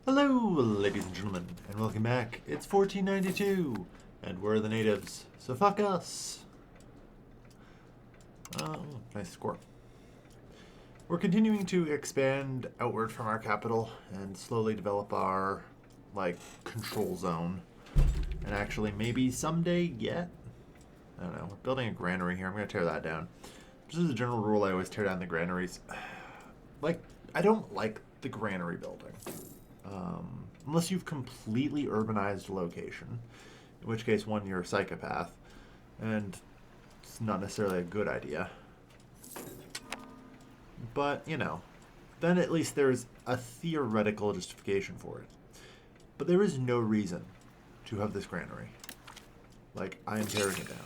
Hello, ladies and gentlemen, and welcome back. It's 1492, and we're the natives, so fuck us. Nice score. We're continuing to expand outward from our capital and slowly develop our, control zone. And actually, maybe someday get... I don't know, we're building a granary here. I'm going to tear that down. Just as a general rule, I always tear down the granaries. I don't like the granary building. Unless you've completely urbanized a location, in which case, one, you're a psychopath, and it's not necessarily a good idea. But, then at least there's a theoretical justification for it. But there is no reason to have this granary. I am tearing it down.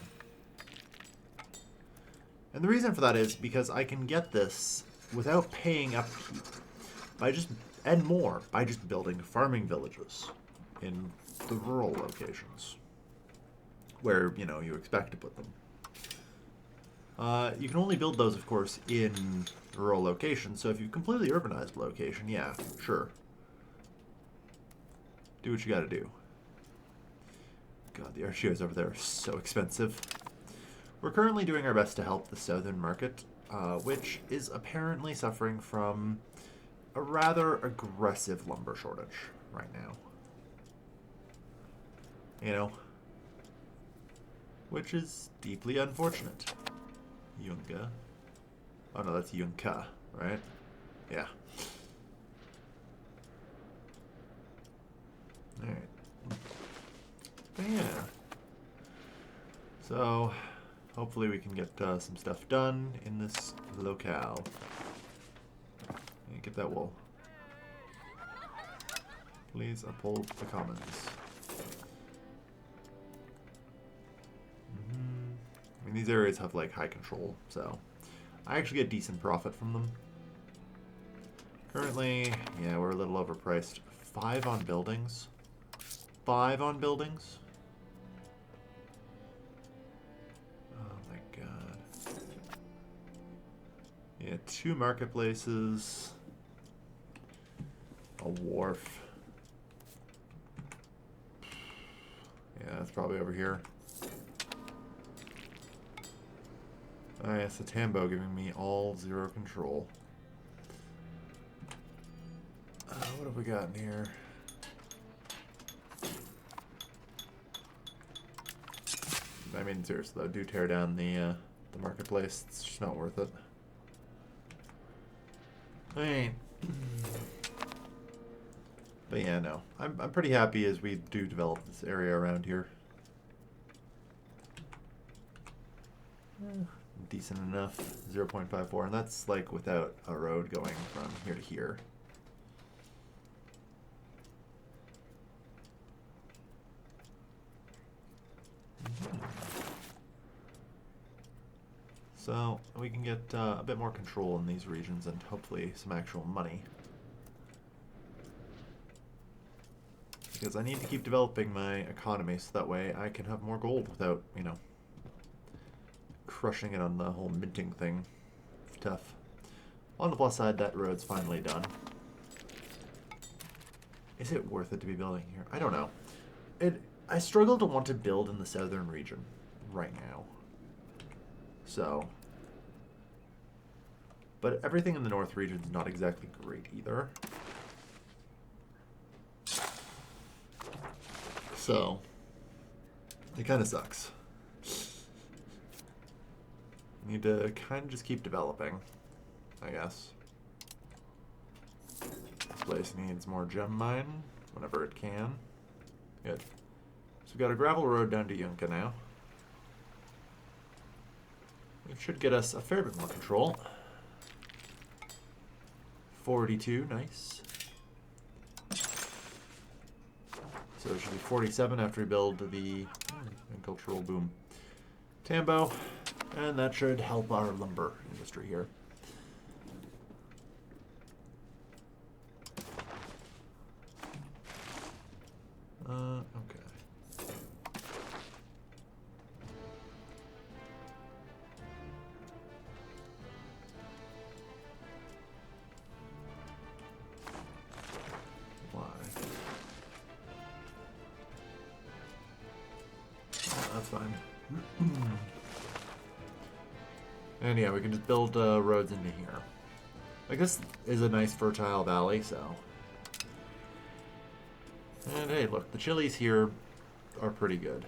And the reason for that is because I can get this without paying upkeep by just building farming villages in the rural locations where, you expect to put them. You can only build those, of course, in rural locations, so if you've completely urbanized a location, yeah, sure. Do what you gotta do. God, the archers over there are so expensive. We're currently doing our best to help the southern market, which is apparently suffering from a rather aggressive lumber shortage right now. Which is deeply unfortunate. Yunga. Oh no, that's Yunka, right? Yeah. Alright. But yeah. So, hopefully we can get some stuff done in this locale. Get that wool. Please uphold the commons. I mean, these areas have high control, so I actually get decent profit from them. Currently, yeah, we're a little overpriced. 5 on buildings. 5 on buildings? Oh my god. Yeah, 2 marketplaces. A wharf. Yeah, that's probably over here. Oh yes, a Tambo giving me all 0 control. What have we got in here? I mean, seriously though, do tear down the marketplace. It's just not worth it. Alright. But yeah, no. I'm pretty happy as we do develop this area around here. Decent enough. 0.54, and that's without a road going from here to here. So we can get a bit more control in these regions and hopefully some actual money. Because I need to keep developing my economy so that way I can have more gold without, crushing it on the whole minting thing. It's tough. On the plus side, that road's finally done. Is it worth it to be building here? I don't know. I struggle to want to build in the southern region right now. So. But everything in the north region is not exactly great either. So, it kind of sucks. Need to kind of just keep developing, I guess. This place needs more gem mine whenever it can. Good. So we've got a gravel road down to Yunka now. It should get us a fair bit more control. 42, nice. So it should be 47 after we build the agricultural boom. Tambo, and that should help our lumber industry here. Okay. Why? that's fine. And yeah, we can just build roads into here. Like, this is a nice fertile valley, so... And hey, look, the chilies here are pretty good.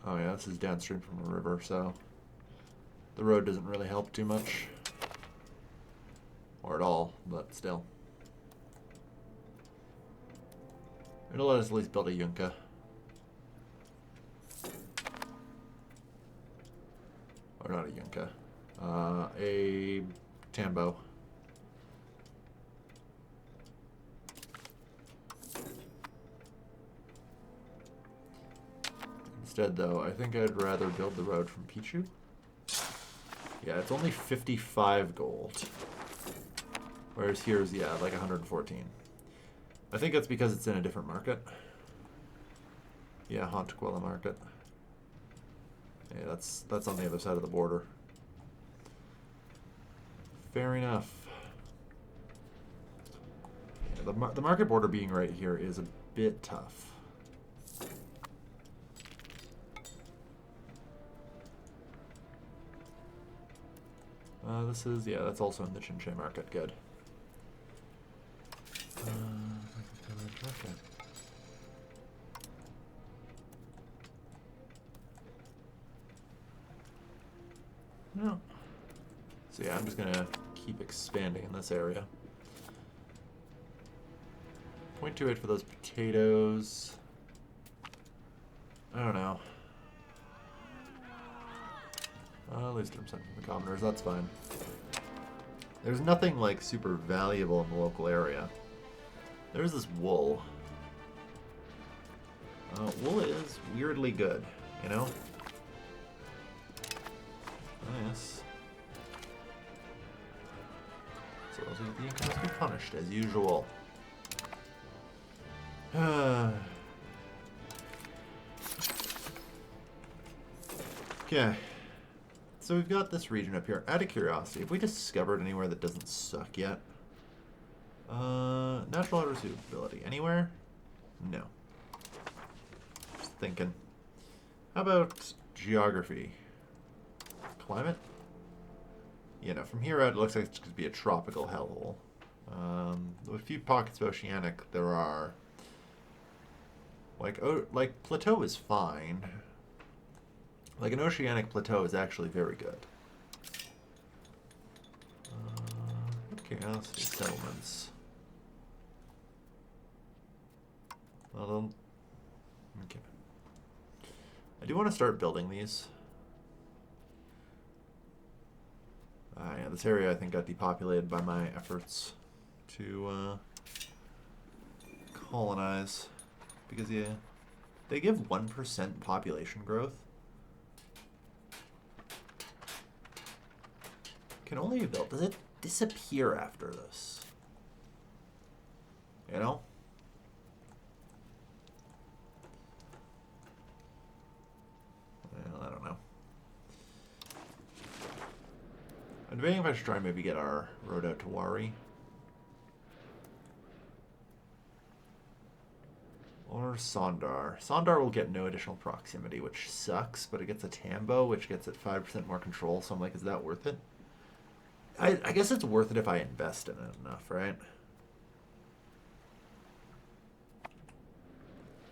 Oh yeah, this is downstream from a river, so... The road doesn't really help too much. Or at all, but still. It'll let us at least build a yunka. Or not a yunka. A tambo. Instead, though, I think I'd rather build the road from Pichu. Yeah, it's only 55 gold. Whereas here's, yeah, like 114. I think that's because it's in a different market. Yeah, Hontequilla market. Yeah, that's on the other side of the border. Fair enough. Yeah, the market border being right here is a bit tough. This is, yeah, that's also in the Chinche market. Good. Okay. No. So yeah, I'm just gonna keep expanding in this area. 0.28 for those potatoes. I don't know. At least 10% from the commoners, that's fine. There's nothing like super valuable in the local area. There's this wool. Wool is weirdly good, you know? Yes. So the income must be punished, as usual. Okay. So we've got this region up here. Out of curiosity, have we discovered anywhere that doesn't suck yet? Natural water suitability. Anywhere? No. Just thinking. How about geography? Climate? You know, from here out it looks like it's going to be a tropical hellhole. A few pockets of oceanic there are. Like plateau is fine. Like an oceanic plateau is actually very good. Curiosity settlements. Well, okay. I do want to start building these. Yeah, this area I think got depopulated by my efforts to colonize. Because, yeah, they give 1% population growth. Can only be built. Does it disappear after this? You know? Well, I don't know. I'm debating if I should try and maybe get our road out to Wari. Or Sondar. Sondar will get no additional proximity, which sucks, but it gets a Tambo, which gets it 5% more control, so I'm like, is that worth it? I guess it's worth it if I invest in it enough, right?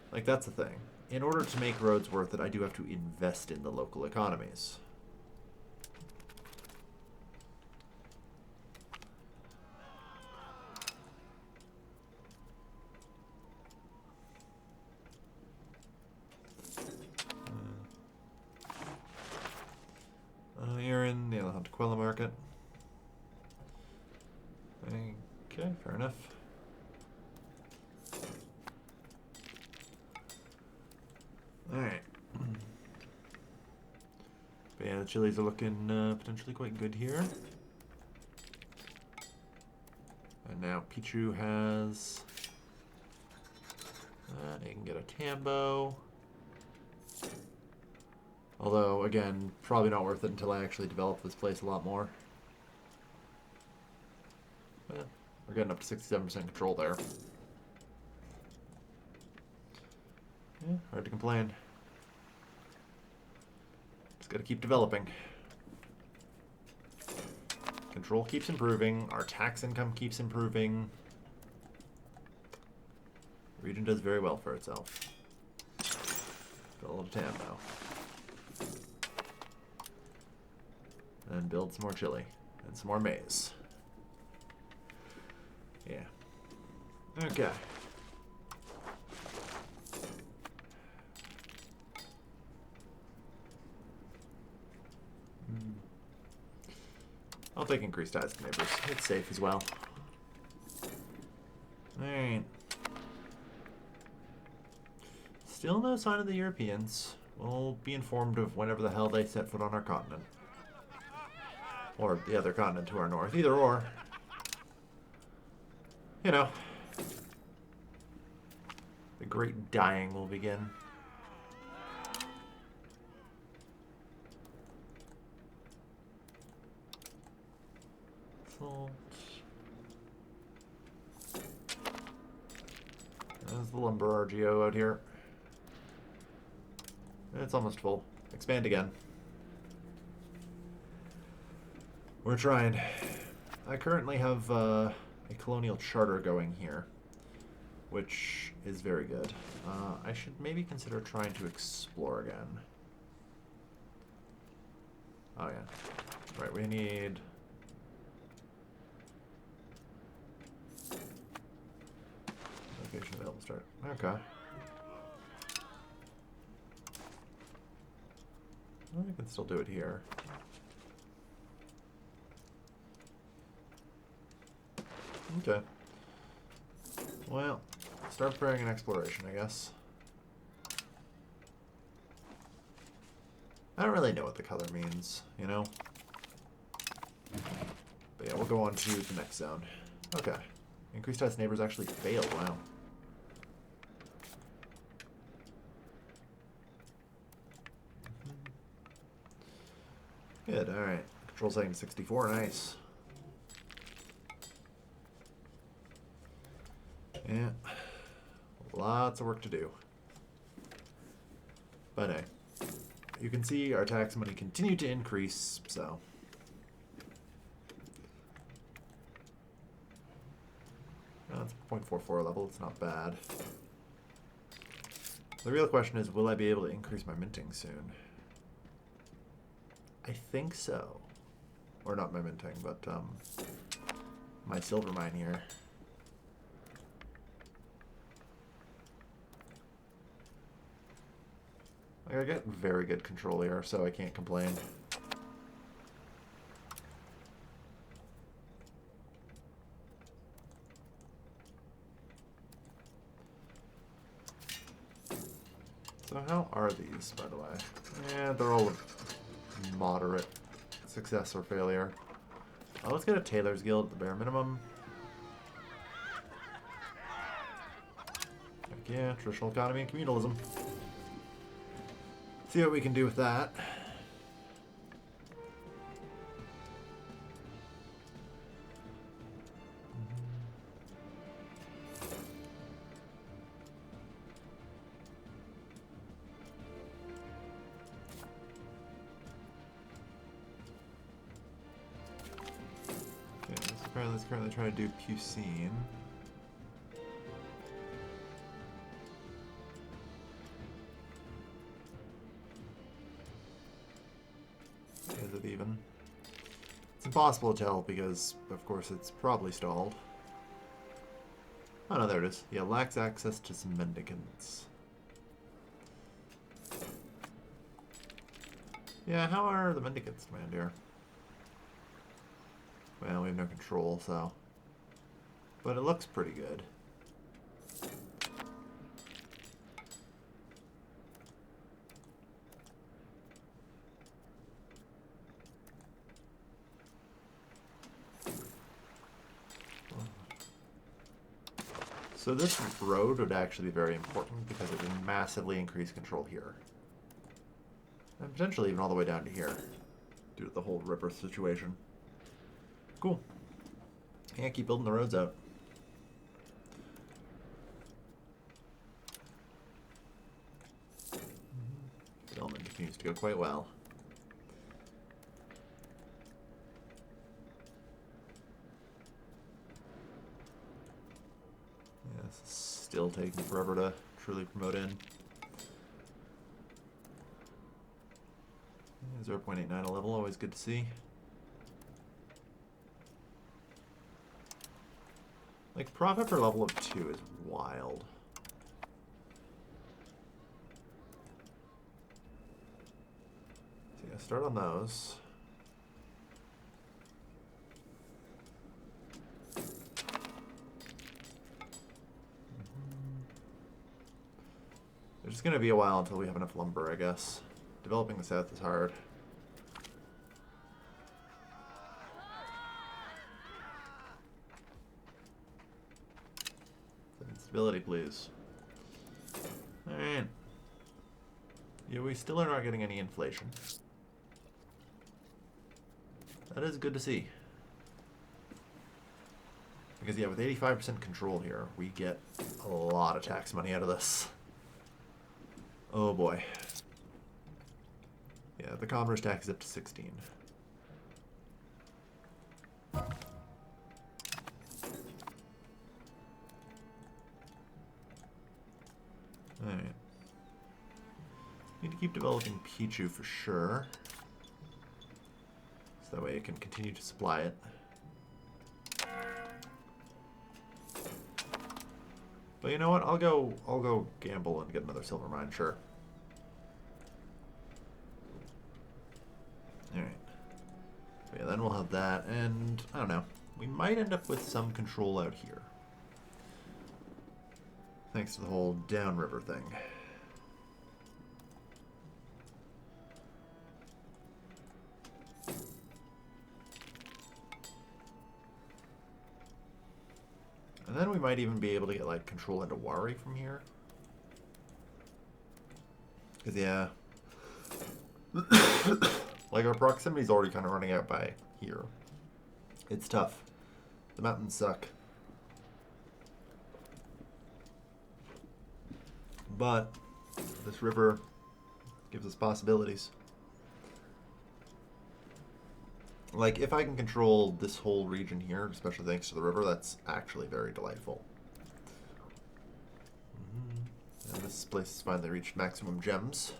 Like, that's the thing. In order to make roads worth it, I do have to invest in the local economies. You're in the Hontequilla market. Okay, fair enough. Alright. But yeah, the chilies are looking potentially quite good here. And now Pichu has... you can get a Tambo. Although, again, probably not worth it until I actually develop this place a lot more. Yeah, we're getting up to 67% control there. Yeah, hard to complain. Just gotta keep developing. Control keeps improving. Our tax income keeps improving. The region does very well for itself. Got a little tam now. And build some more chili. And some more maize. Yeah. Okay. I'll take increased ties to neighbors. It's safe as well. Alright. Still no sign of the Europeans. We'll be informed of whenever the hell they set foot on our continent. Or the other continent to our north. Either or. You know. The great dying will begin. There's the lumber RGO out here. It's almost full. Expand again. We're trying. I currently have a colonial charter going here, which is very good. I should maybe consider trying to explore again. Oh yeah. Right, we need... Location available start. Okay. Well, we can still do it here. Okay. Well, start preparing an exploration, I guess. I don't really know what the color means, you know? But yeah, we'll go on to the next zone. Okay. Increased test neighbors actually failed, wow. Good, alright. Control setting 64, nice. Yeah. Lots of work to do. But hey. You can see our tax money continue to increase, so... That's 0.44 level, it's not bad. The real question is, will I be able to increase my minting soon? I think so. Or not my minting, but my silver mine here. Like, I get very good control here, so I can't complain. So how are these, by the way? Yeah, they're all moderate success or failure. Oh, let's get a Tailor's Guild at the bare minimum. Heck yeah, traditional economy and communalism. See what we can do with that. Let's currently try to do Pucine. Is it even? It's impossible to tell because, of course, it's probably stalled. Oh no, there it is. Yeah, lacks access to some mendicants. Yeah, how are the mendicants, Commander? Well, we have no control, so... But it looks pretty good. So this road would actually be very important because it would massively increase control here. And potentially even all the way down to here. Due to the whole river situation. Cool. Yeah, keep building the roads out. to go quite well. Yeah, this is still taking forever to truly promote in. 0.89 a level, always good to see. Like, profit per level of 2 is wild. So yeah, start on those. There's just going to be a while until we have enough lumber, I guess. Developing the south is hard. Stability, please. Alright. Yeah, we still are not getting any inflation. That is good to see. Because, yeah, with 85% control here, we get a lot of tax money out of this. Oh boy. Yeah, the commerce tax is up to 16. Alright. Need to keep developing Pichu for sure. So that way it can continue to supply it. But you know what? I'll go gamble and get another silver mine, sure. Alright. So yeah, then we'll have that, and I don't know. We might end up with some control out here. Thanks to the whole downriver thing. And then we might even be able to get, like, control into Wari from here. Because, yeah. Like, our proximity is already kind of running out by here. It's tough. The mountains suck. But this river gives us possibilities. Like, if I can control this whole region here, especially thanks to the river, that's actually very delightful. And this place has finally reached maximum gems.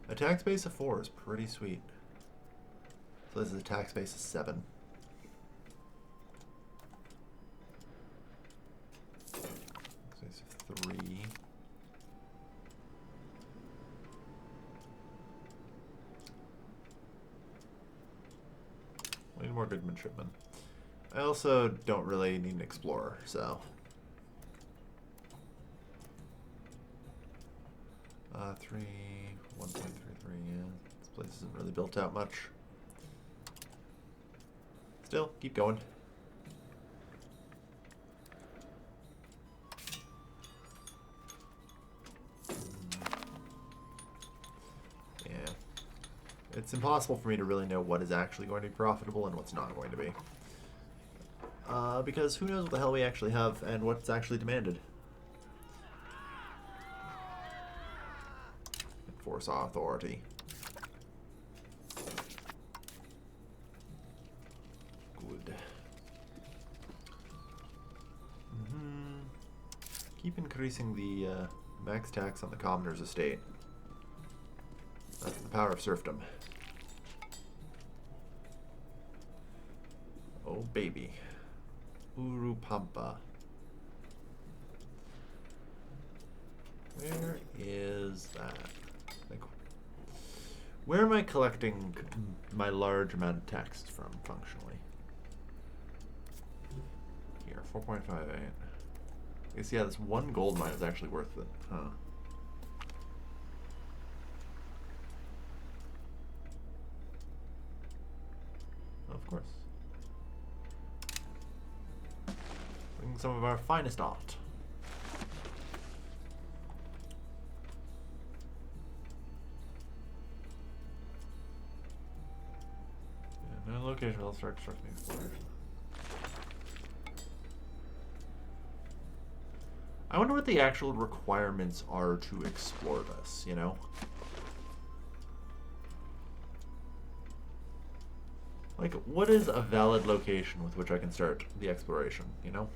A tax base of 4 is pretty sweet. So this is a tax base of 7. Tax base of 3. We need more good midshipmen. I also don't really need an explorer, so. 1.33, yeah. This place isn't really built out much. Still, keep going. Yeah. It's impossible for me to really know what is actually going to be profitable and what's not going to be. Because who knows what the hell we actually have and what's actually demanded. Enforce authority. Good. Keep increasing the max tax on the commoner's estate. That's the power of serfdom. Oh, baby. Urupampa. Where is that? Like, where am I collecting my large amount of text from, functionally? Here, 4.58. I guess, yeah, this one gold mine is actually worth it. Huh. Of course. Bring some of our finest art. Yeah, no location, I'll start constructing exploration. I wonder what the actual requirements are to explore this, you know? Like, what is a valid location with which I can start the exploration, you know?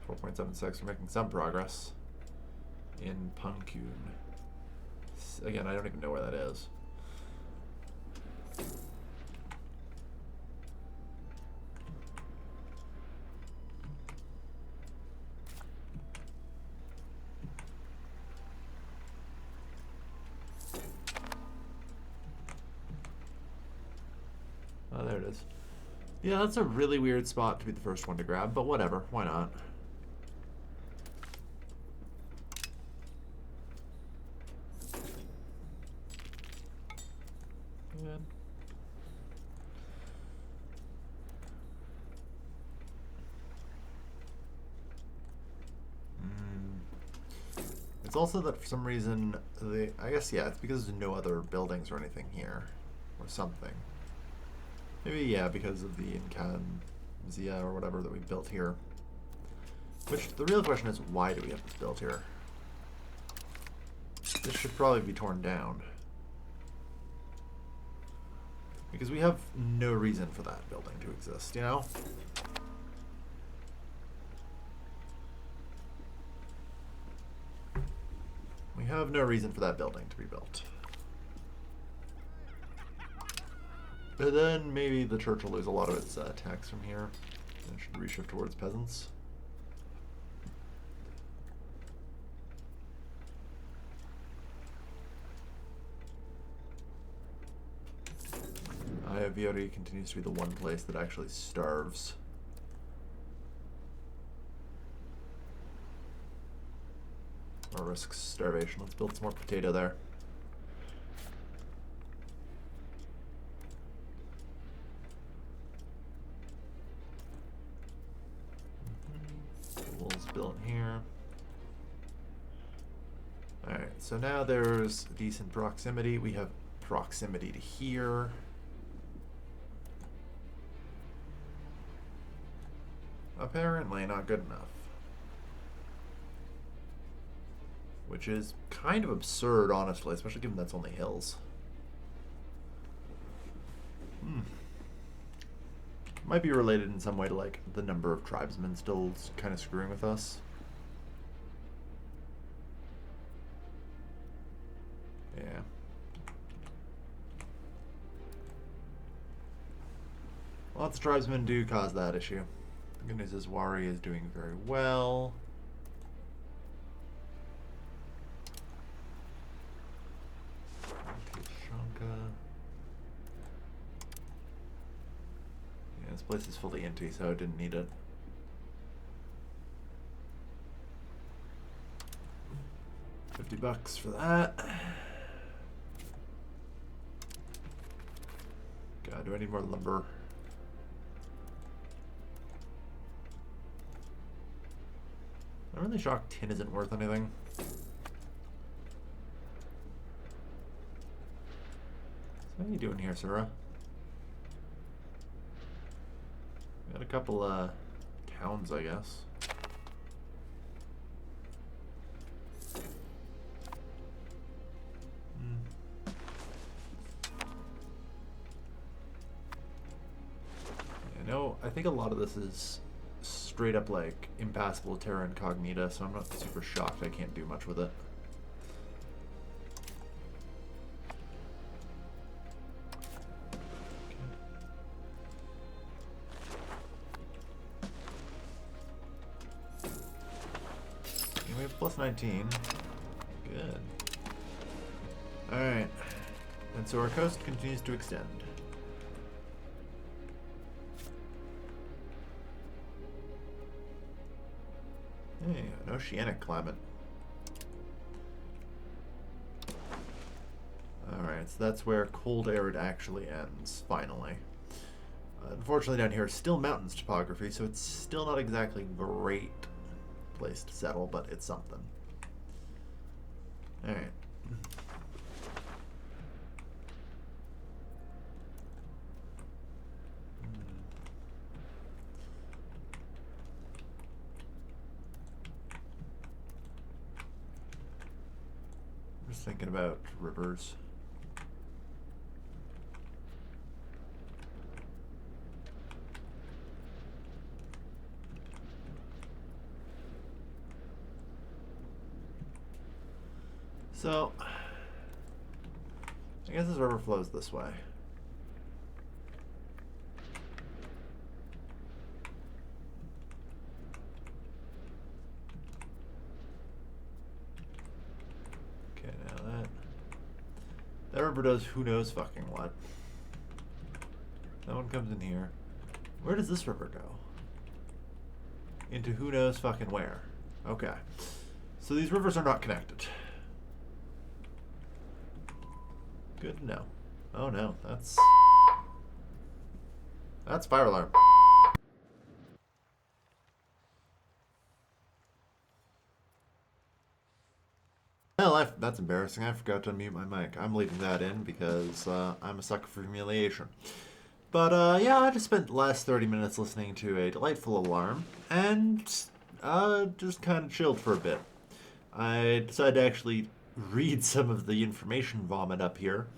4.76, we're making some progress. In Punkun. Again, I don't even know where that is. Oh, there it is. Yeah, that's a really weird spot to be the first one to grab, but whatever, why not? Good. It's also that for some reason, I guess, yeah, it's because there's no other buildings or anything here, or something. Maybe, yeah, because of the Incanzia or whatever that we built here. Which, the real question is, why do we have this built here? This should probably be torn down. Because we have no reason for that building to exist, you know? We have no reason for that building to be built. But then maybe the church will lose a lot of its tax from here. And it should reshift towards peasants. Viore continues to be the one place that actually starves. Or risks starvation. Let's build some more potato there. Schools built here. Alright, so now there's decent proximity. We have proximity to here. Apparently not good enough. Which is kind of absurd, honestly, especially given that's only hills. Might be related in some way to, like, the number of tribesmen still kind of screwing with us. Yeah. Lots of tribesmen do cause that issue. The good news is Wari is doing very well. Yeah, this place is fully empty, so I didn't need it. $50 for that. God, do I need more lumber? I'm really shocked tin isn't worth anything. So what are you doing here, Sarah? Got a couple towns, I guess. You know, I think a lot of this is straight up like impassable terra incognita, so I'm not super shocked I can't do much with it. Okay, we have plus 19. Good. Alright. And so our coast continues to extend. Hey, an oceanic climate. Alright, so that's where cold arid actually ends, finally. Unfortunately down here is still mountains topography, so it's still not exactly a great place to settle, but it's something. Alright. Thinking about rivers. So, I guess this river flows this way. Okay, now that river does who knows fucking what. That one comes in here. Where does this river go? Into who knows fucking where. Okay. So these rivers are not connected. Good to know. Oh no, that's fire alarm. Well, that's embarrassing. I forgot to unmute my mic. I'm leaving that in because I'm a sucker for humiliation. But yeah, I just spent the last 30 minutes listening to a delightful alarm and just kind of chilled for a bit. I decided to actually read some of the information vomit up here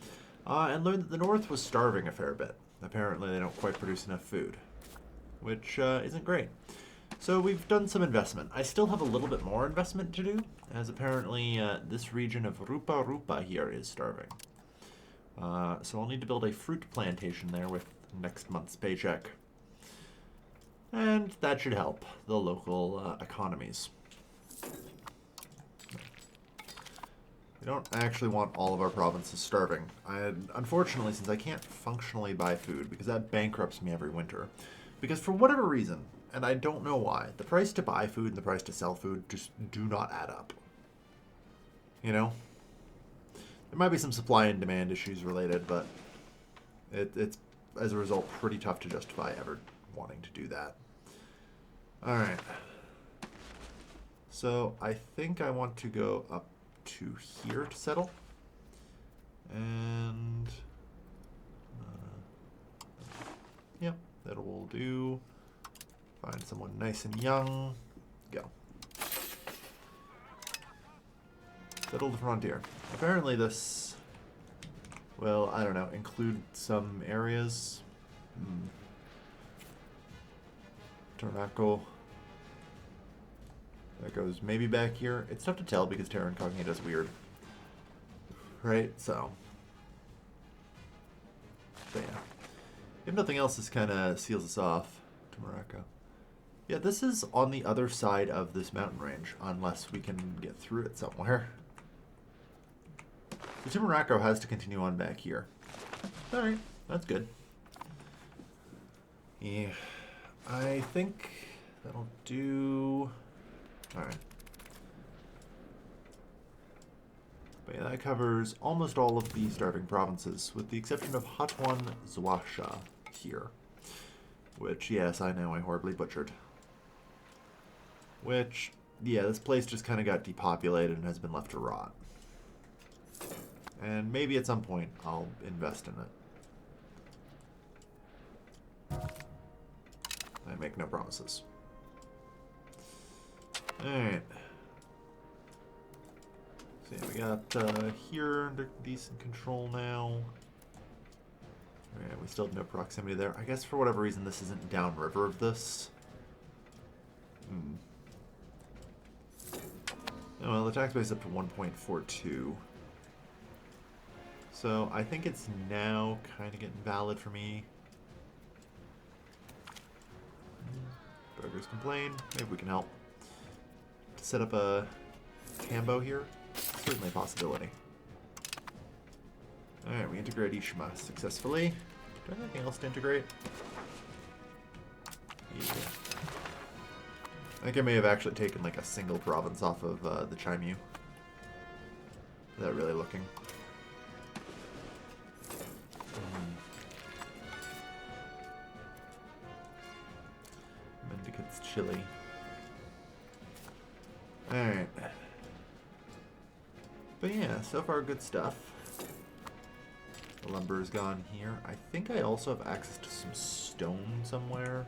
and learned that the North was starving a fair bit. Apparently they don't quite produce enough food, which isn't great. So we've done some investment. I still have a little bit more investment to do, as apparently this region of Rupa Rupa here is starving. So I'll need to build a fruit plantation there with next month's paycheck. And that should help the local economies. We don't actually want all of our provinces starving. Unfortunately, since I can't functionally buy food, because that bankrupts me every winter, because for whatever reason, and I don't know why, the price to buy food and the price to sell food just do not add up. You know? There might be some supply and demand issues related, but it's, as a result, pretty tough to justify ever wanting to do that. Alright. So, I think I want to go up to here to settle. And... yeah, that will do. Find someone nice and young. Go. Settle the frontier. Apparently this will, I don't know, include some areas. Tornaco. That goes maybe back here. It's tough to tell because Terra Incognita is weird. Right? So. But yeah. If nothing else, this kind of seals us off to Morocco. Yeah, this is on the other side of this mountain range, unless we can get through it somewhere. So Morocco has to continue on back here. Alright, that's good. Yeah, I think that'll do... Alright. But yeah, that covers almost all of the starving provinces, with the exception of Hatwan Zwasha here. Which, yes, I know I horribly butchered. Which, yeah, this place just kind of got depopulated and has been left to rot. And maybe at some point I'll invest in it. I make no promises. Alright. So yeah, we got here under decent control now. Alright, we still have no proximity there. I guess for whatever reason this isn't downriver of this. Oh, well, the tax base is up to 1.42. So I think it's now kind of getting valid for me. Burgers complain. Maybe we can help. To set up a Tambo here? Certainly a possibility. Alright, we integrate Ishima successfully. Do I have anything else to integrate? Yeah. I think I may have actually taken like a single province off of the Chaimu. Without really looking. Mendicante's chili. Alright. But yeah, so far good stuff. The lumber is gone here. I think I also have access to some stone somewhere.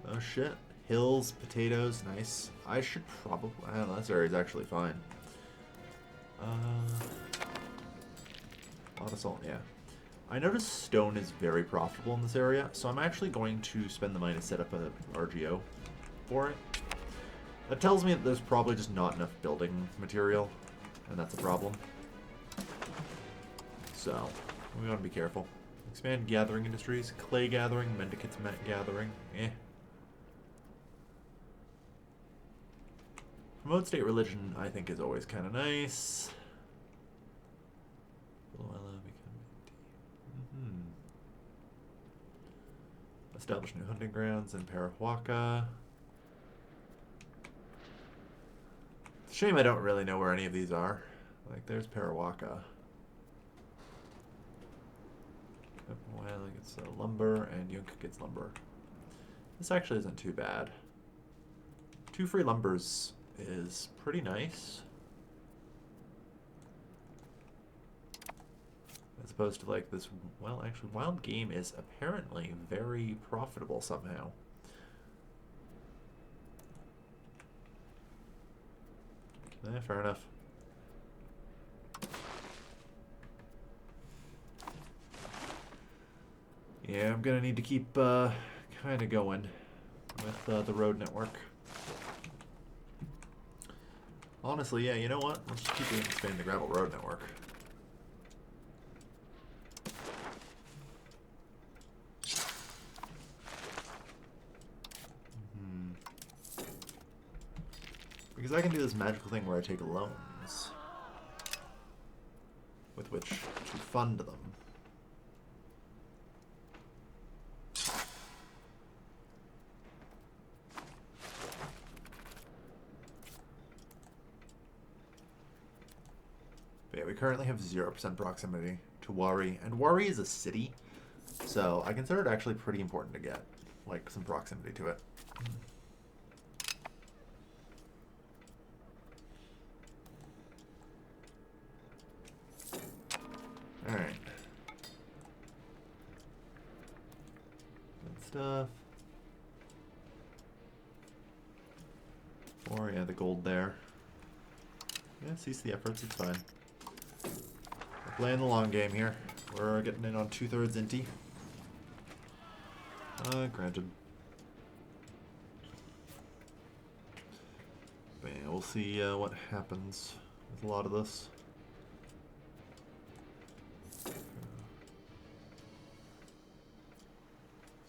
Oh shit. Hills, potatoes, nice. I should probably... I don't know, this area is actually fine. A lot of salt, yeah. I noticed stone is very profitable in this area, so I'm actually going to spend the money to set up a RGO for it. That tells me that there's probably just not enough building material and that's a problem. So, we want to be careful. Expand gathering industries, clay gathering, mendicants gathering, eh. Promote state religion, I think, is always kind of nice. Establish new hunting grounds in Parahuaca. It's a shame I don't really know where any of these are. Like, there's Parahuaca. Well, it's lumber, and Yunk gets lumber. This actually isn't too bad. 2 free lumbers is pretty nice. As opposed to like this, well, actually, wild game is apparently very profitable somehow. Fair enough. Yeah, I'm gonna need to keep kind of going with the road network. Honestly, yeah, you know what? Let's just keep expanding the gravel road network. Because I can do this magical thing where I take loans with which to fund them. But yeah, we currently have 0% proximity to Wari, and Wari is a city, so I consider it actually pretty important to get, like, some proximity to it. Alright. Good stuff. Or, yeah, the gold there. Yeah, cease the efforts, it's fine. We're playing the long game here. We're getting in on 2/3 Inti. Granted. But yeah, we'll see what happens with a lot of this.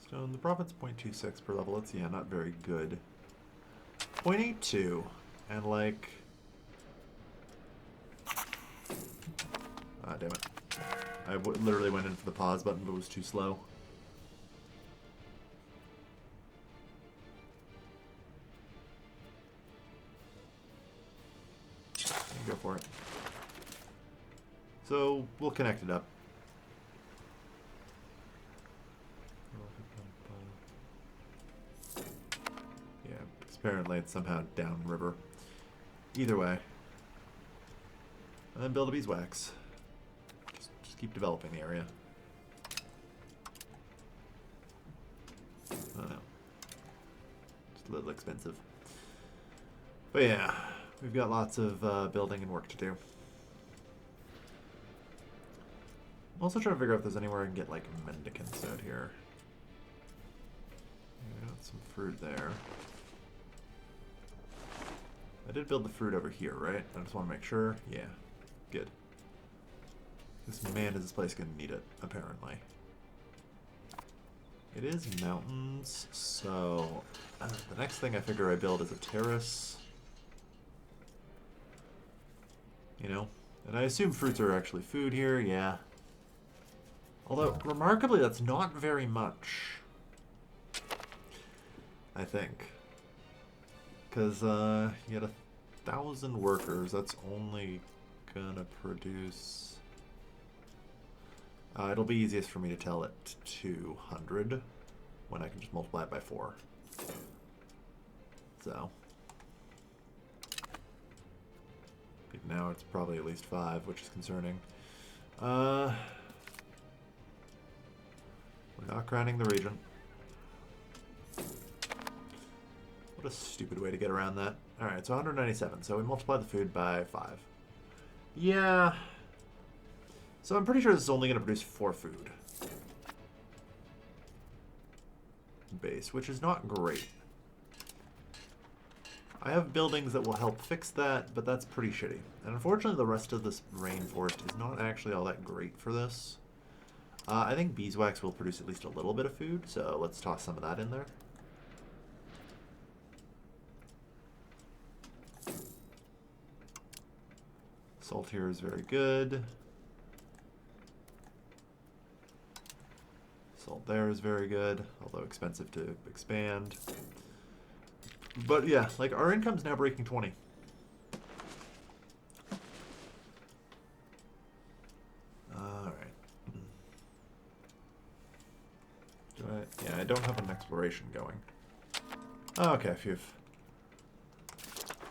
Stone, the profit's 0.26 per level. It's, yeah, not very good. 0.82. And, like... Ah, damn it. I literally went in for the pause button, but it was too slow. Go for it. So, we'll connect it up. Yeah, apparently it's somehow downriver. Either way. And then build a beeswax. Just keep developing the area. I don't know. It's a little expensive. But yeah, we've got lots of building and work to do. I'm also trying to figure out if there's anywhere I can get, like, mendicants out here. Yeah, got some fruit there. I did build the fruit over here, right? I just want to make sure. Yeah, good. This man is this place going to need it, apparently. It is mountains, so the next thing I figure I build is a terrace. You know? And I assume fruits are actually food here, yeah. Although, remarkably, that's not very much. I think. Because, you get 1,000 workers, that's only gonna produce... it'll be easiest for me to tell it 200 when I can just multiply it by 4. So. Now it's probably at least 5, which is concerning. We're not crowning the region. What a stupid way to get around that. Alright, so 197. So we multiply the food by 5. Yeah. So I'm pretty sure this is only going to produce 4 food. Base, which is not great. I have buildings that will help fix that, but that's pretty shitty. And unfortunately, the rest of this rainforest is not actually all that great for this. I think beeswax will produce at least a little bit of food, so let's toss some of that in there. Salt here is very good. Salt there is very good, although expensive to expand. But yeah, like our income's now breaking 20. Alright. Yeah, I don't have an exploration going. Oh, okay, phew.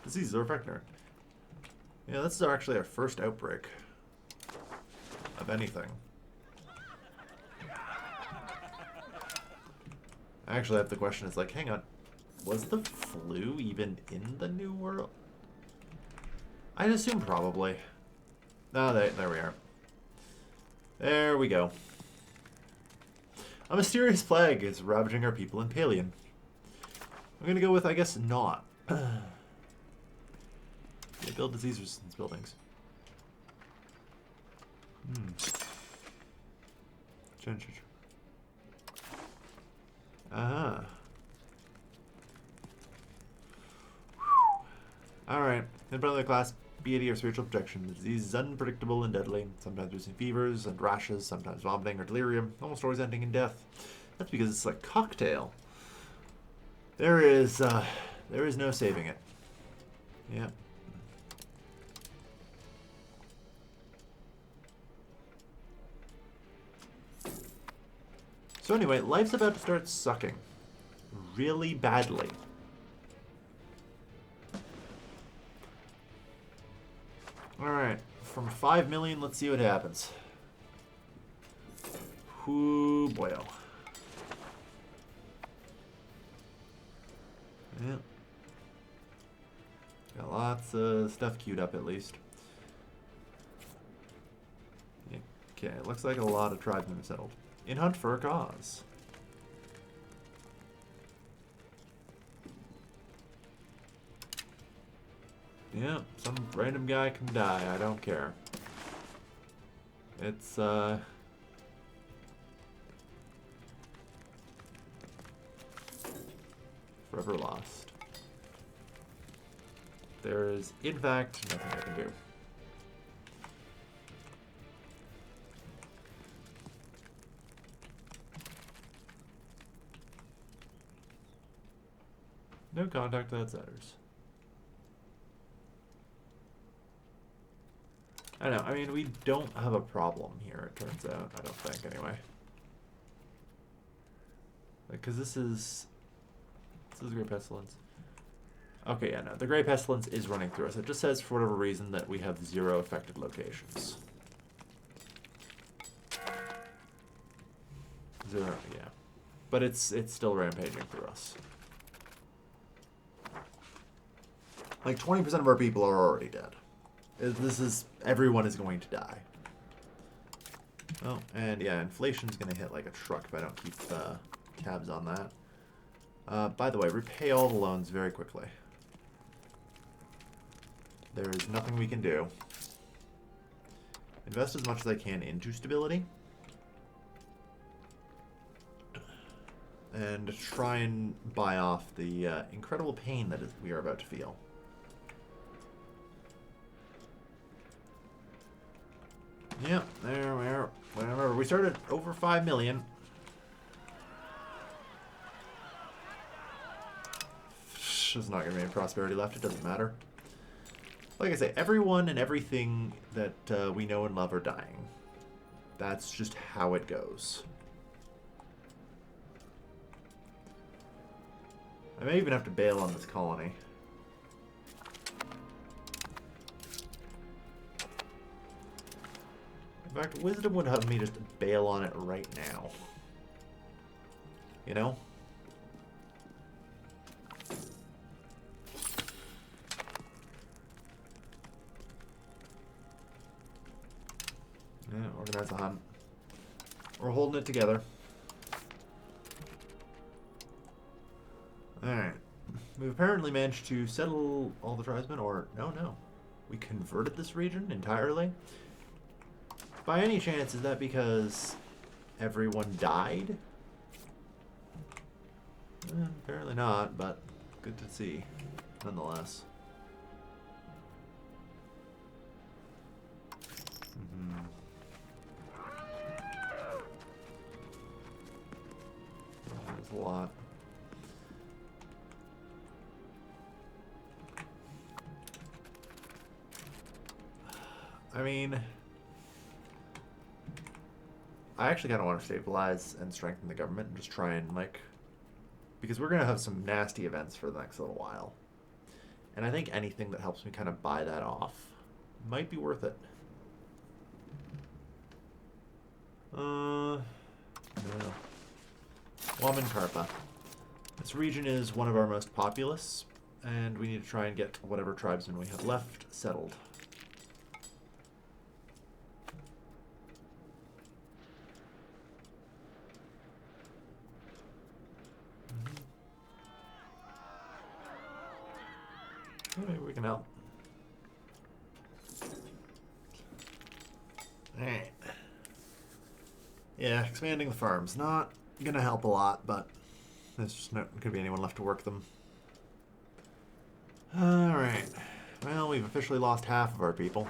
Diseases are affecting her. Yeah, this is actually our first outbreak of anything. Actually, the question is like, hang on, was the flu even in the New World? I'd assume probably. Oh, there we are. There we go. A mysterious plague is ravaging our people in Palian. I'm gonna go with, I guess, not. Yeah, build disease resistance buildings. Change. Uh-huh. Alright. In front of the class, piety or spiritual protection. The disease is unpredictable and deadly, sometimes producing fevers and rashes, sometimes vomiting or delirium, almost always ending in death. That's because it's like cocktail. There is no saving it. Yeah. So anyway, life's about to start sucking. Really badly. Alright, from 5 million, let's see what happens. Whoo, boyo. Yeah. Got lots of stuff queued up, at least. Okay, it looks like a lot of tribesmen have settled. In hunt for a cause. Yeah, some random guy can die, I don't care. It's, forever lost. There is, in fact, nothing I can do. No contact with outsiders. I know, I mean, we don't have a problem here, it turns out. I don't think, anyway. Because this is Great Pestilence. Okay, yeah, no, the Great Pestilence is running through us. It just says, for whatever reason, that we have 0 affected locations. 0, yeah. But it's still rampaging through us. Like 20% of our people are already dead. Everyone is going to die. Oh, and yeah, inflation's gonna hit like a truck if I don't keep tabs on that. By the way, repay all the loans very quickly. There is nothing we can do. Invest as much as I can into stability. And try and buy off the incredible pain that we are about to feel. Yep, there we are. Whatever. We started over 5 million. There's not going to be any prosperity left. It doesn't matter. Like I say, everyone and everything that we know and love are dying. That's just how it goes. I may even have to bail on this colony. In fact, wisdom would have me just bail on it right now. You know? Yeah, organize a hunt. We're holding it together. Alright. We've apparently managed to settle all the tribesmen, or no. We converted this region entirely. By any chance, is that because everyone died? Apparently not, but good to see, nonetheless. There's a lot. I mean, I actually kind of want to stabilize and strengthen the government and just try and, like, because we're going to have some nasty events for the next little while. And I think anything that helps me kind of buy that off might be worth it. No. Karpa. This region is one of our most populous, and we need to try and get whatever tribesmen we have left settled. Maybe we can help. Alright. Yeah, expanding the farms. Not gonna help a lot, but there's just not gonna be anyone left to work them. Alright. Well, we've officially lost half of our people.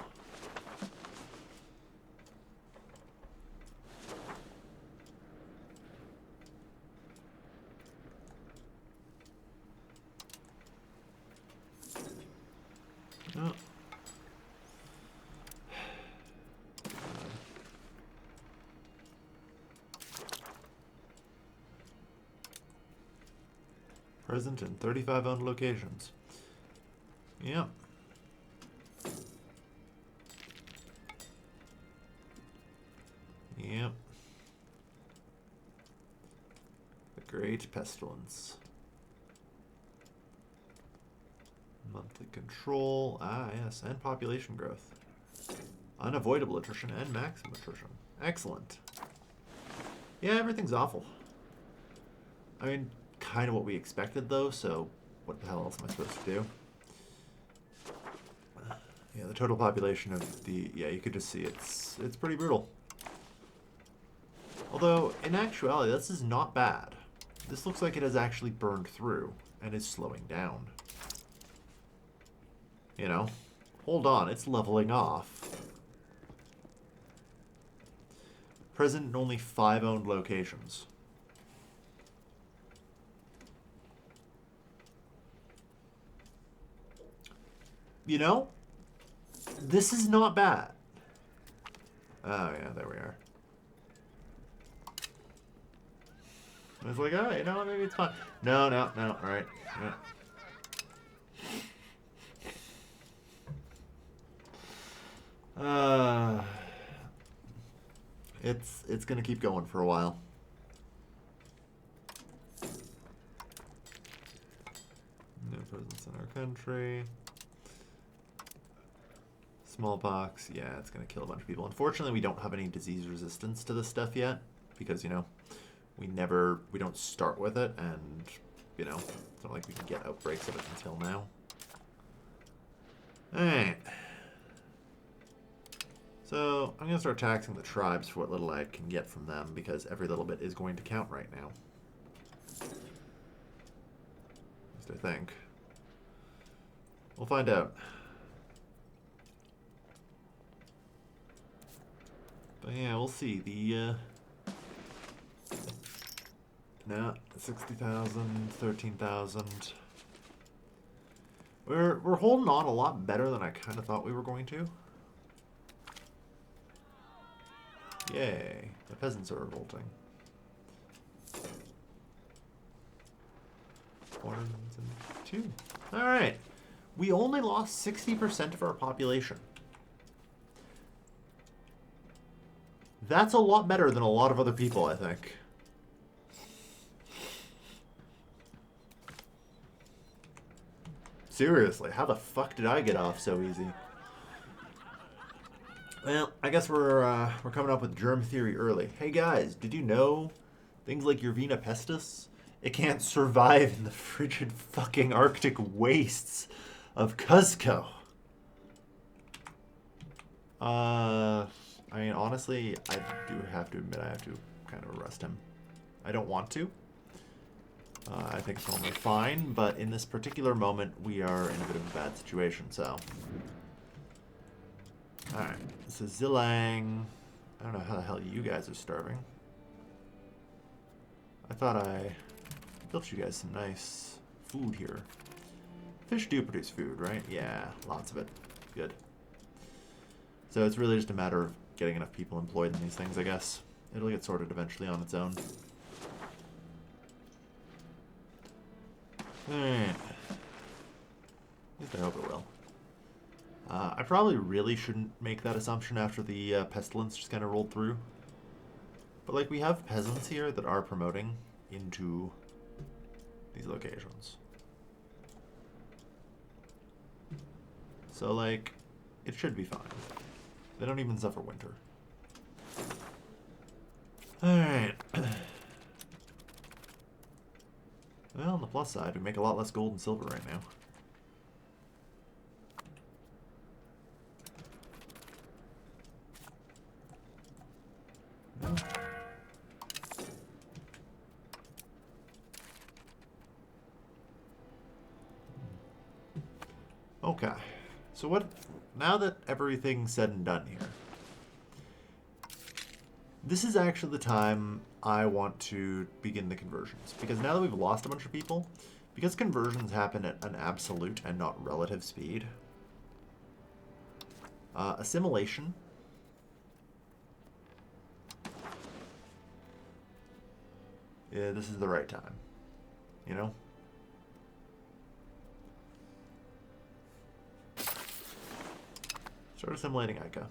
Oh. Present in 35 owned locations. Yep. Yep. The Great Pestilence. Monthly control. Ah, yes. And population growth. Unavoidable attrition and maximum attrition. Excellent. Yeah, everything's awful. I mean, kind of what we expected, though, so what the hell else am I supposed to do? Yeah, the total population of the... Yeah, you could just see it's pretty brutal. Although, in actuality, this is not bad. This looks like it has actually burned through and is slowing down. You know? Hold on, it's leveling off. Present in only 5 owned locations. You know? This is not bad. Oh, yeah, there we are. I was like, oh, you know, maybe it's fine. No, all right. Yeah. It's gonna keep going for a while. No presence in our country. Smallpox, yeah, it's gonna kill a bunch of people. Unfortunately, we don't have any disease resistance to this stuff yet, because, you know, we don't start with it, and, you know, it's not like we can get outbreaks of it until now. Alright. So, I'm gonna start taxing the tribes for what little I can get from them, because every little bit is going to count right now. At least I think. We'll find out. But yeah, we'll see. The, no, 60,000, 13,000. We're holding on a lot better than I kind of thought we were going to. Yay, the peasants are revolting. 402. Alright. We only lost 60% of our population. That's a lot better than a lot of other people, I think. Seriously, how the fuck did I get off so easy? Well, I guess we're coming up with germ theory early. Hey guys, did you know things like Yervina pestis It can't survive in the frigid fucking Arctic wastes of Cuzco. I mean, honestly, I do have to admit I have to kind of arrest him. I don't want to. I think it's normally fine, but in this particular moment, we are in a bit of a bad situation, so. Alright, this is Zilang. I don't know how the hell you guys are starving. I thought I built you guys some nice food here. Fish do produce food, right? Yeah, lots of it. Good. So it's really just a matter of getting enough people employed in these things, I guess. It'll get sorted eventually on its own. Alright. At least I hope it will. I probably really shouldn't make that assumption after the pestilence just kind of rolled through. But, like, we have peasants here that are promoting into these locations. So, like, it should be fine. They don't even suffer winter. Alright. Well, on the plus side, we make a lot less gold and silver right now. Okay, so what, now that everything's said and done here, this is actually the time I want to begin the conversions. Because now that we've lost a bunch of people, because conversions happen at an absolute and not relative speed, assimilation yeah, this is the right time, you know? Start assimilating Ica.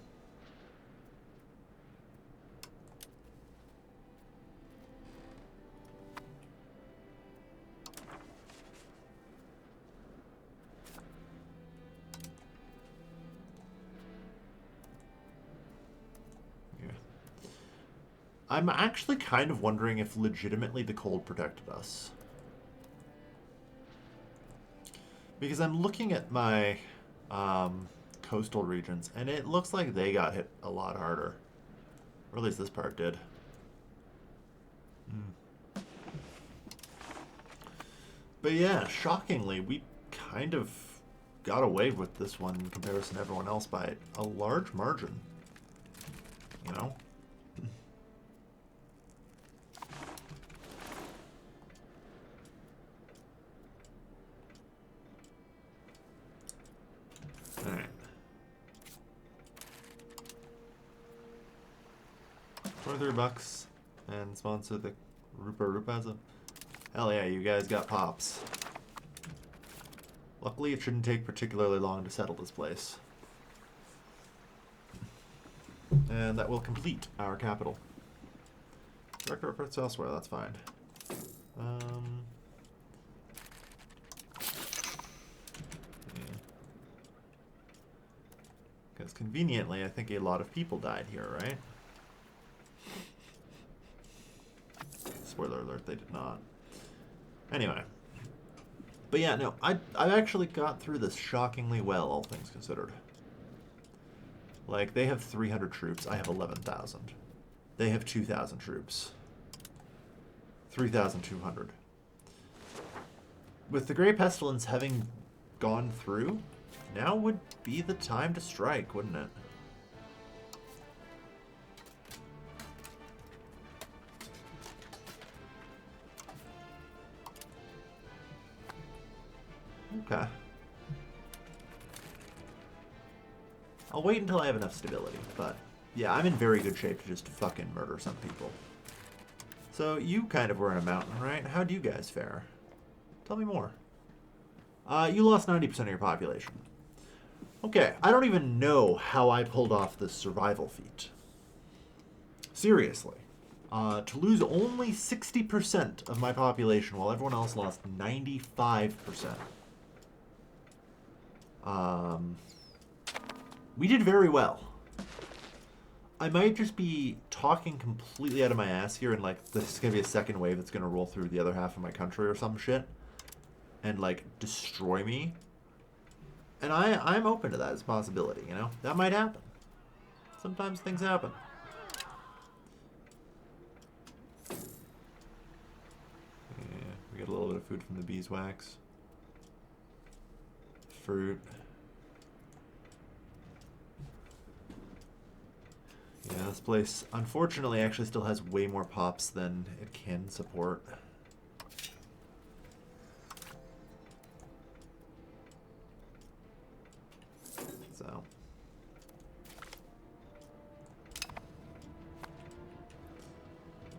Yeah. I'm actually kind of wondering if legitimately the cold protected us. Because I'm looking at my coastal regions, and it looks like they got hit a lot harder. Or at least this part did. But yeah, shockingly, we kind of got away with this one in comparison to everyone else by a large margin. You know? Alright. 23 bucks and sponsor the Rupa as a... Hell yeah, you guys got pops. Luckily, it shouldn't take particularly long to settle this place. And that will complete our capital. Direct efforts elsewhere, that's fine. Because conveniently, I think a lot of people died here, right? Spoiler alert, they did not. Anyway. But yeah, no, I actually got through this shockingly well, all things considered. Like, they have 300 troops, I have 11,000. They have 2,000 troops. 3,200. With the Great Pestilence having gone through, now would be the time to strike, wouldn't it? Okay. I'll wait until I have enough stability, but yeah, I'm in very good shape to just fucking murder some people. So you kind of were in a mountain, right? How'd you guys fare? Tell me more. You lost 90% of your population. Okay, I don't even know how I pulled off this survival feat. Seriously. To lose only 60% of my population while everyone else lost 95%. We did very well. I might just be talking completely out of my ass here, and like this is gonna be a second wave that's gonna roll through the other half of my country or some shit, and like destroy me. And I'm open to that as a possibility. You know, that might happen. Sometimes things happen. Yeah, we get a little bit of food from the beeswax. Fruit. Yeah, this place, unfortunately, actually still has way more pops than it can support. So.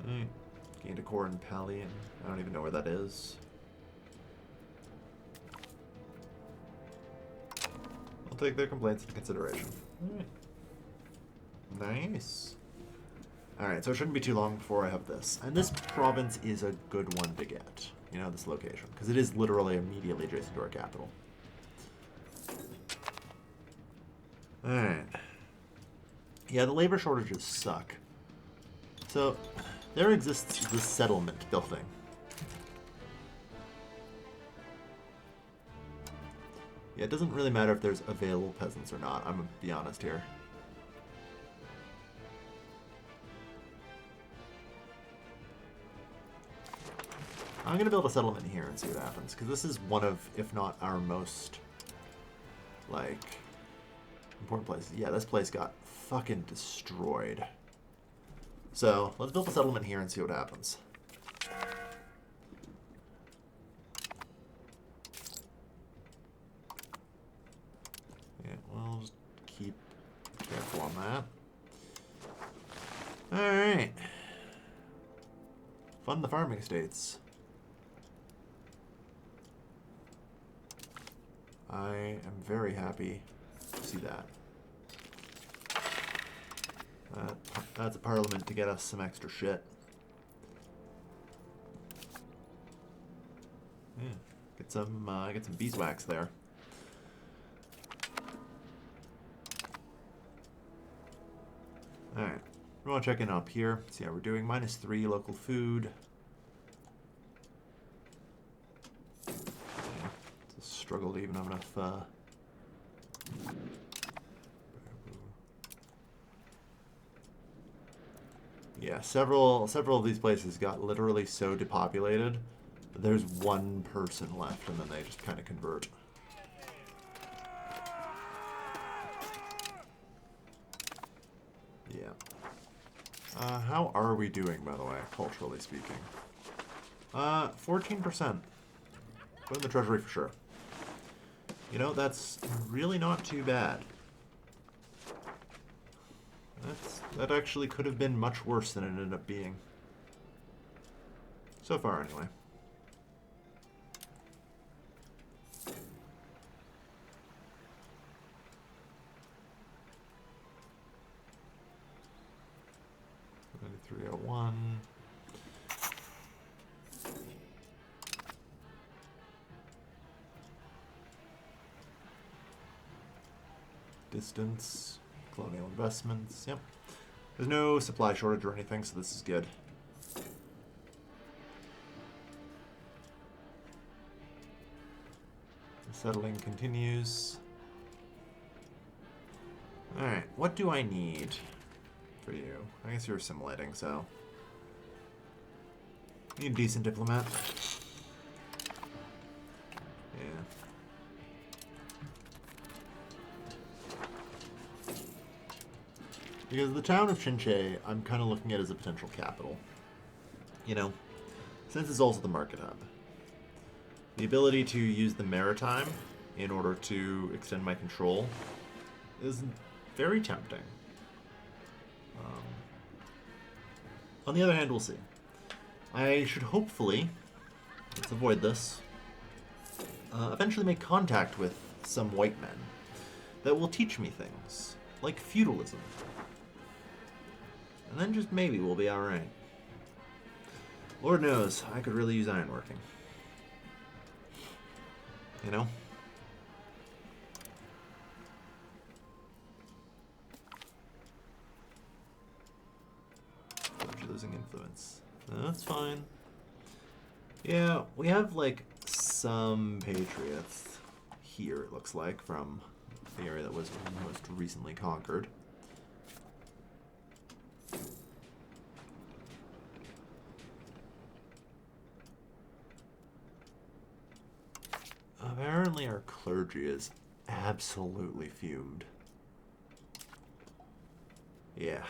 Alright. Gained a core in Palian. I don't even know where that is. I'll take their complaints into consideration. Alright. Nice. Alright, so it shouldn't be too long before I have this. And this province is a good one to get. You know, this location. Because it is literally immediately adjacent to our capital. Alright. Yeah, the labor shortages suck. So, there exists this settlement building. Yeah, it doesn't really matter if there's available peasants or not, I'm gonna be honest here. I'm going to build a settlement here and see what happens, because this is one of, if not our most, like, important places. Yeah, this place got fucking destroyed. So, let's build a settlement here and see what happens. Yeah, we'll just keep careful on that. Alright. Fund the farming estates. I am very happy to see that. That's a parliament to get us some extra shit. Yeah, get some beeswax there. All right, we want to check in up here. See how we're doing. -3 local food. Struggle to even have enough yeah, several of these places got literally so depopulated that there's one person left and then they just kind of convert. Yeah. How are we doing, by the way, culturally speaking? 14%. Put in the treasury for sure. You know, that's really not too bad. That actually could have been much worse than it ended up being. So far, anyway. $301. Distance, colonial investments, yep. There's no supply shortage or anything, so this is good. The settling continues. Alright, what do I need for you? I guess you're assimilating, so... Need a decent diplomat. Yeah. Because the town of Chinche, I'm kind of looking at as a potential capital. You know, since it's also the market hub. The ability to use the maritime in order to extend my control is very tempting. On the other hand, we'll see. I should hopefully, let's avoid this, eventually make contact with some white men that will teach me things, like feudalism. And then just maybe we'll be alright. Lord knows, I could really use ironworking. You know? losing influence. That's fine. Yeah, we have, like, some patriots here, it looks like, from the area that was most recently conquered. Apparently our clergy is absolutely fumed. Yeah.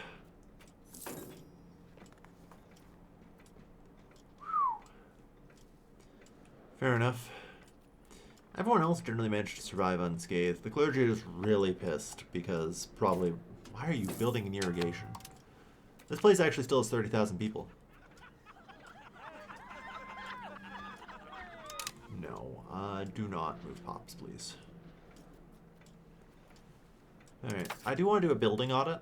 Fair enough. Everyone else generally managed to survive unscathed. The clergy is really pissed because probably... Why are you building an irrigation? This place actually still has 30,000 people. No, do not move pops, please. Alright, I do want to do a building audit.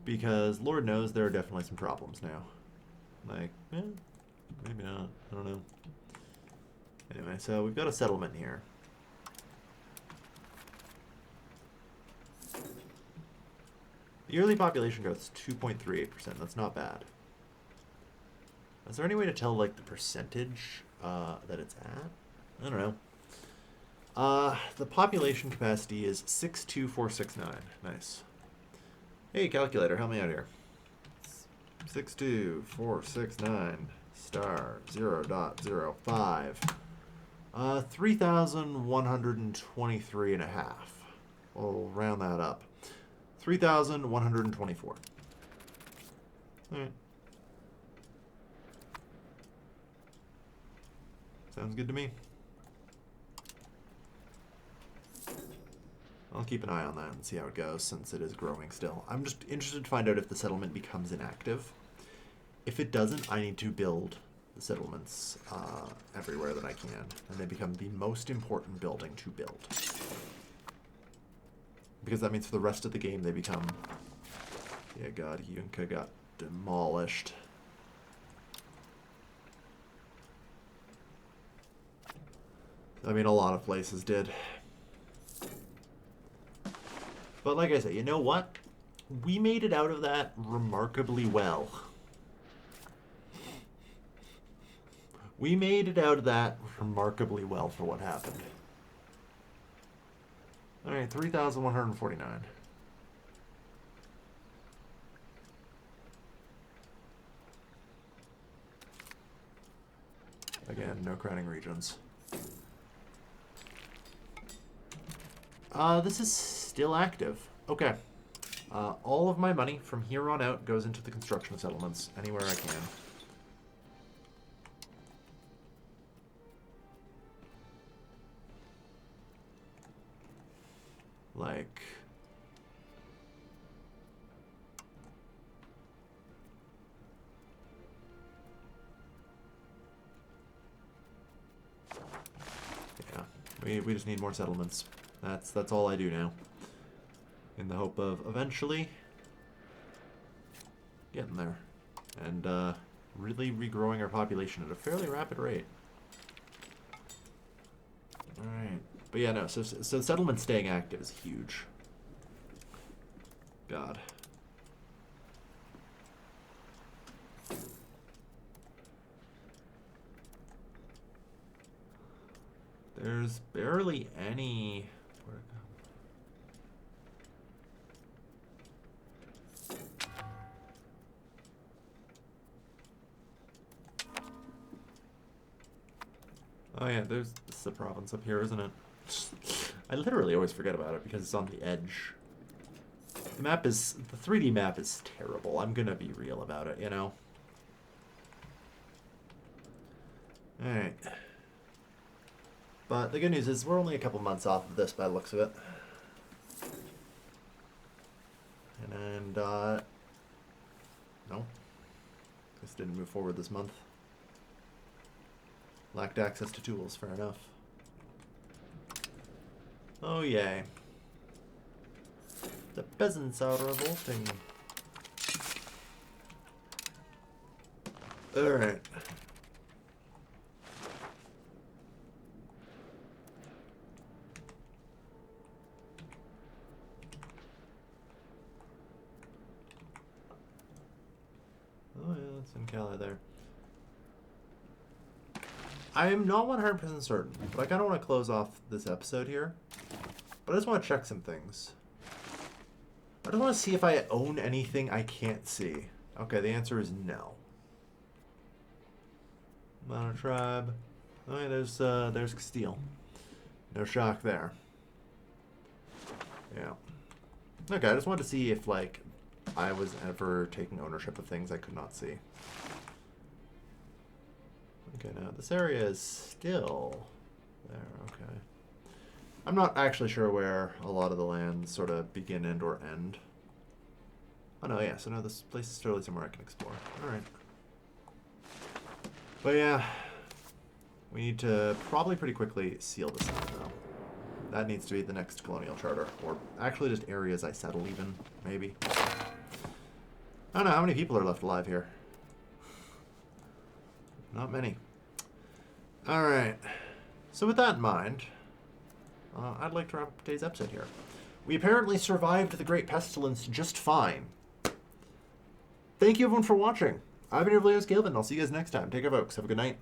Because Lord knows there are definitely some problems now. Like, maybe not. I don't know. Anyway, so we've got a settlement here. The yearly population growth is 2.38%. That's not bad. Is there any way to tell, like, the percentage that it's at? I don't know. The population capacity is 62469. Nice. Hey, calculator, help me out here. 62469 star 0.05. 3,123 and a half. We'll round that up. 3,124. Alright. Sounds good to me. I'll keep an eye on that and see how it goes, since it is growing still. I'm just interested to find out if the settlement becomes inactive. If it doesn't, I need to build the settlements everywhere that I can, and they become the most important building to build. Because that means for the rest of the game they become... Yeah, God, Yunka got demolished. I mean, a lot of places did. But like I say, you know what? We made it out of that remarkably well. We made it out of that remarkably well for what happened. Alright, 3,149. Again, no crowning regions. This is still active. Okay. All of my money from here on out goes into the construction of settlements anywhere I can. Like... Yeah, we just need more settlements. That's all I do now. In the hope of eventually getting there. And really regrowing our population at a fairly rapid rate. Alright. But yeah, no, so settlement staying active is huge. God. There's barely any... Oh yeah, this is the province up here, isn't it? I literally always forget about it because it's on the edge. The 3D map is terrible. I'm gonna be real about it, you know? Alright. But the good news is we're only a couple months off of this by the looks of it. And no. This didn't move forward this month. Lacked access to tools, fair enough. Oh yay. The peasants are revolting. Alright. I am not 100% certain, but I kind of want to close off this episode here. But I just want to check some things. I just want to see if I own anything I can't see. Okay, the answer is no. Not a tribe. Oh yeah, there's Castile. No shock there. Yeah. Okay, I just wanted to see if, like, I was ever taking ownership of things I could not see. Okay, now this area is still there, okay. I'm not actually sure where a lot of the lands sort of begin and or end. Oh no, yeah, so now this place is totally somewhere I can explore. Alright. But yeah, we need to probably pretty quickly seal this out though. That needs to be the next colonial charter. Or actually just areas I settle even, maybe. I don't know, how many people are left alive here? Not many. Alright. So with that in mind, I'd like to wrap up today's episode here. We apparently survived the Great Pestilence just fine. Thank you everyone for watching. I've been your Galvin, and I'll see you guys next time. Take care folks. Have a good night.